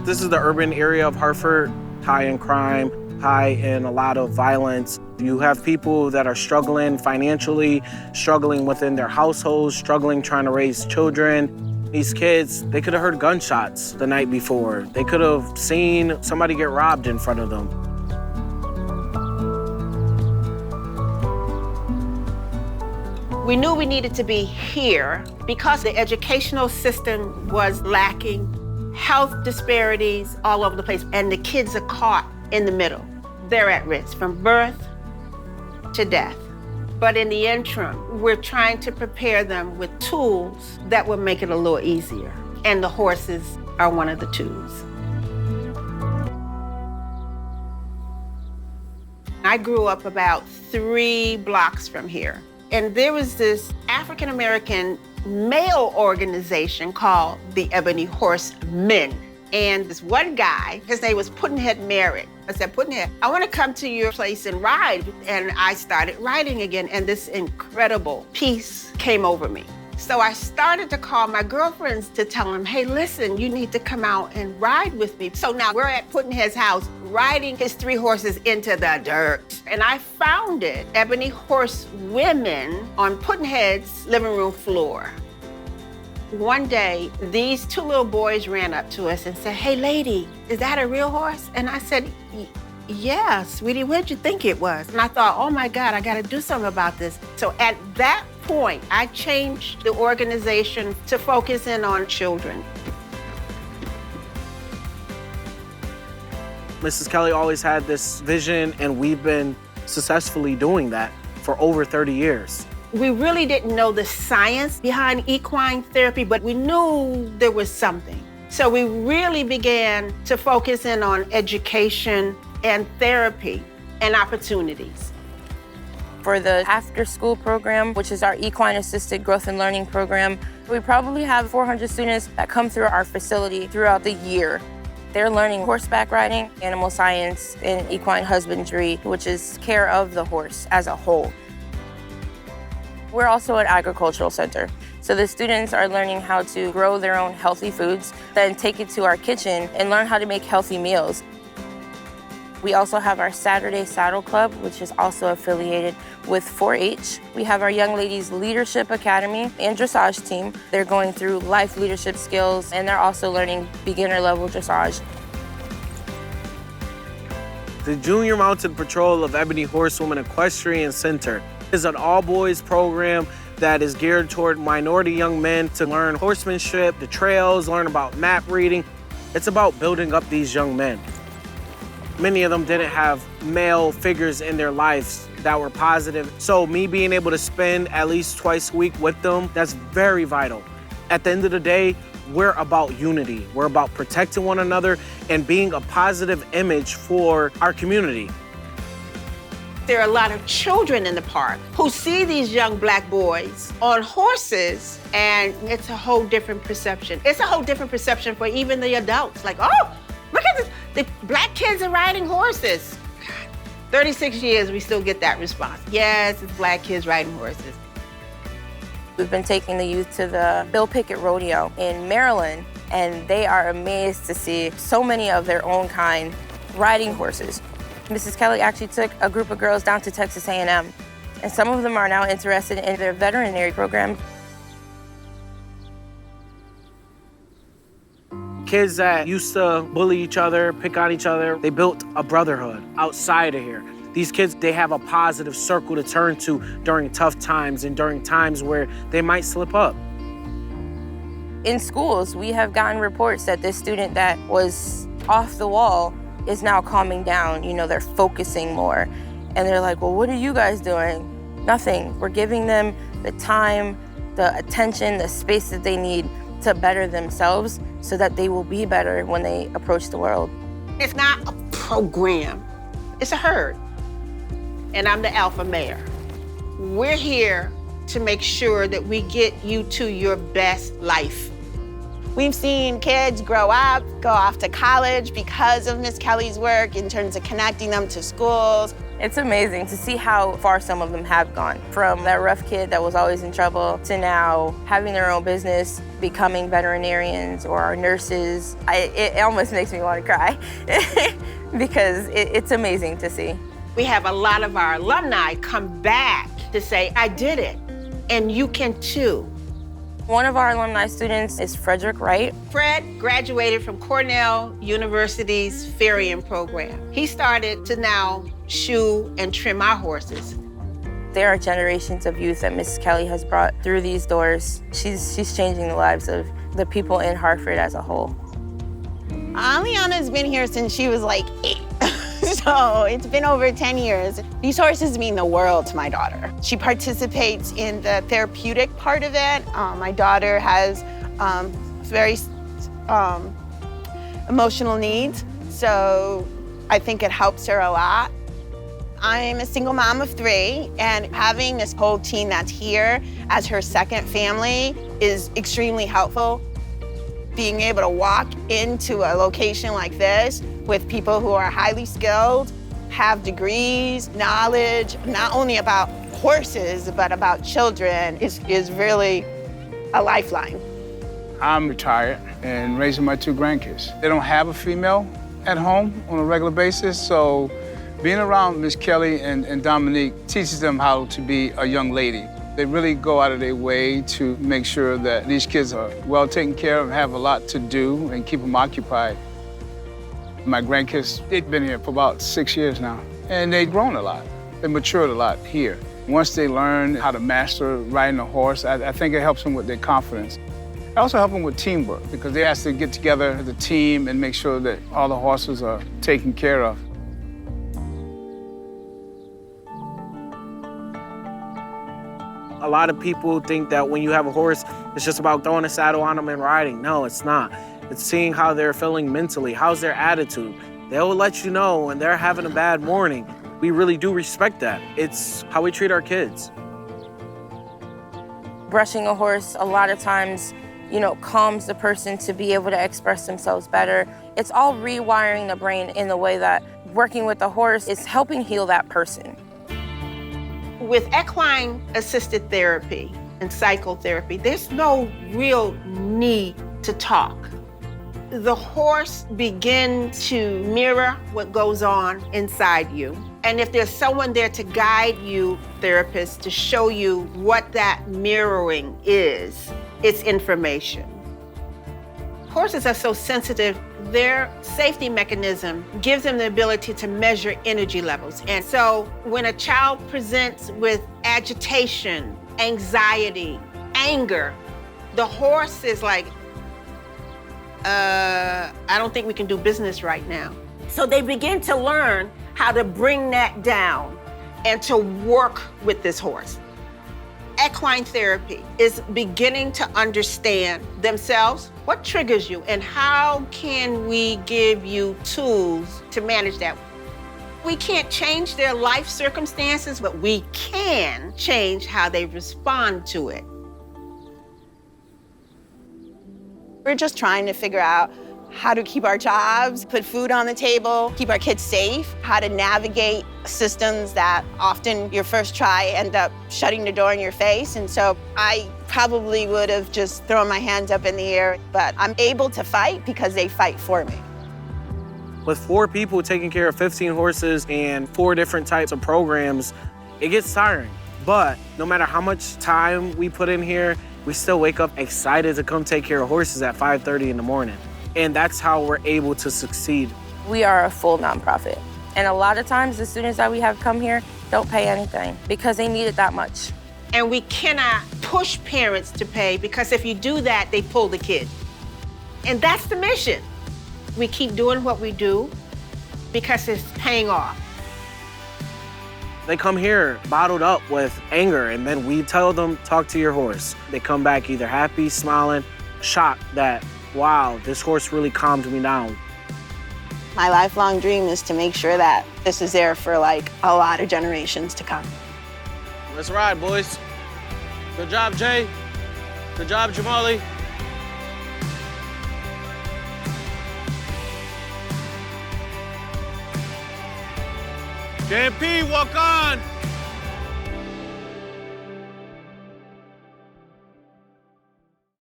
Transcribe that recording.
This is the urban area of Hartford, high in crime, high in a lot of violence. You have people that are struggling financially, struggling within their households, struggling trying to raise children. These kids, they could have heard gunshots the night before. They could have seen somebody get robbed in front of them. We knew we needed to be here because the educational system was lacking, health disparities all over the place, and the kids are caught in the middle. They're at risk from birth to death. But in the interim, we're trying to prepare them with tools that will make it a little easier. And the horses are one of the tools. I grew up about 3 blocks from here. And there was this African-American male organization called the Ebony Horsemen. And this one guy, his name was Pudd'nhead Merritt. I said, Pudd'nhead, I want to come to your place and ride. And I started riding again, and this incredible peace came over me. So I started to call my girlfriends to tell them, hey, listen, you need to come out and ride with me. So now we're at Pudd'nhead's house, riding his 3 horses into the dirt. And I founded Ebony Horsewomen on Pudd'nhead's living room floor. One day, these 2 little boys ran up to us and said, hey, lady, is that a real horse? And I said, yeah, sweetie, where'd you think it was? And I thought, oh my God, I gotta do something about this. So at that point, I changed the organization to focus in on children. Mrs. Kelly always had this vision, and we've been successfully doing that for over 30 years. We really didn't know the science behind equine therapy, but we knew there was something. So we really began to focus in on education and therapy and opportunities. For the after-school program, which is our equine-assisted growth and learning program, we probably have 400 students that come through our facility throughout the year. They're learning horseback riding, animal science, and equine husbandry, which is care of the horse as a whole. We're also an agricultural center. So the students are learning how to grow their own healthy foods, then take it to our kitchen and learn how to make healthy meals. We also have our Saturday Saddle Club, which is also affiliated with 4-H. We have our Young Ladies Leadership Academy and dressage team. They're going through life leadership skills, and they're also learning beginner level dressage. The Junior Mounted Patrol of Ebony Horsewomen Equestrian Center is an all-boys program that is geared toward minority young men to learn horsemanship, the trails, learn about map reading. It's about building up these young men. Many of them didn't have male figures in their lives that were positive. So me being able to spend at least twice a week with them, that's very vital. At the end of the day, we're about unity. We're about protecting one another and being a positive image for our community. There are a lot of children in the park who see these young Black boys on horses, and it's a whole different perception. It's a whole different perception for even the adults. Like, oh, look at this. The Black kids are riding horses. God, 36 years, we still get that response. Yes, it's Black kids riding horses. We've been taking the youth to the Bill Pickett Rodeo in Maryland, and they are amazed to see so many of their own kind riding horses. Mrs. Kelly actually took a group of girls down to Texas A&M, and some of them are now interested in their veterinary program. Kids that used to bully each other, pick on each other, they built a brotherhood outside of here. These kids, they have a positive circle to turn to during tough times and during times where they might slip up. In schools, we have gotten reports that this student that was off the wall is now calming down. You know, they're focusing more. And they're like, well, what are you guys doing? Nothing. We're giving them the time, the attention, the space that they need to better themselves so that they will be better when they approach the world. It's not a program, it's a herd. And I'm the alpha mare. We're here to make sure that we get you to your best life. We've seen kids grow up, go off to college because of Miss Kelly's work in terms of connecting them to schools. It's amazing to see how far some of them have gone. From that rough kid that was always in trouble to now having their own business, becoming veterinarians or nurses. It almost makes me want to cry because it's amazing to see. We have a lot of our alumni come back to say, I did it, and you can too. One of our alumni students is Frederick Wright. Fred graduated from Cornell University's farriering program. He started to now shoe and trim our horses. There are generations of youth that Mrs. Kelly has brought through these doors. She's changing the lives of the people in Hartford as a whole. Aliana's been here since she was like 8. So it's been over 10 years. These horses mean the world to my daughter. She participates in the therapeutic part of it. My daughter has very emotional needs, so I think it helps her a lot. I'm a single mom of 3, and having this whole team that's here as her second family is extremely helpful. Being able to walk into a location like this with people who are highly skilled, have degrees, knowledge, not only about horses, but about children is really a lifeline. I'm retired and raising my 2 grandkids. They don't have a female at home on a regular basis, so being around Miss Kelly and Dominique teaches them how to be a young lady. They really go out of their way to make sure that these kids are well taken care of, have a lot to do, and keep them occupied. My grandkids, they've been here for about 6 years now, and they've grown a lot. They matured a lot here. Once they learn how to master riding a horse, I think it helps them with their confidence. It also helps them with teamwork, because they have to get together as a team and make sure that all the horses are taken care of. A lot of people think that when you have a horse, it's just about throwing a saddle on them and riding. No, it's not. It's seeing how they're feeling mentally. How's their attitude? They'll let you know when they're having a bad morning. We really do respect that. It's how we treat our kids. Brushing a horse a lot of times, calms the person to be able to express themselves better. It's all rewiring the brain in the way that working with the horse is helping heal that person. With equine-assisted therapy and psychotherapy, there's no real need to talk. The horse begins to mirror what goes on inside you. And if there's someone there to guide you, therapists, to show you what that mirroring is, it's information. Horses are so sensitive, their safety mechanism gives them the ability to measure energy levels. And so when a child presents with agitation, anxiety, anger, the horse is like, I don't think we can do business right now. So they begin to learn how to bring that down and to work with this horse. Equine therapy is beginning to understand themselves, what triggers you, and how can we give you tools to manage that. We can't change their life circumstances, but we can change how they respond to it. We're just trying to figure out how to keep our jobs, put food on the table, keep our kids safe, how to navigate systems that often your first try end up shutting the door in your face. And so I probably would have just thrown my hands up in the air, but I'm able to fight because they fight for me. With 4 people taking care of 15 horses and 4 different types of programs, it gets tiring. But no matter how much time we put in here, we still wake up excited to come take care of horses at 5:30 in the morning. And that's how we're able to succeed. We are a full nonprofit. And a lot of times the students that we have come here don't pay anything because they need it that much. And we cannot push parents to pay, because if you do that, they pull the kid. And that's the mission. We keep doing what we do because it's paying off. They come here bottled up with anger, and then we tell them, talk to your horse. They come back either happy, smiling, shocked that, wow, this horse really calmed me down. My lifelong dream is to make sure that this is there for like a lot of generations to come. Let's ride, boys. Good job, Jay. Good job, Jamali. JP, walk on.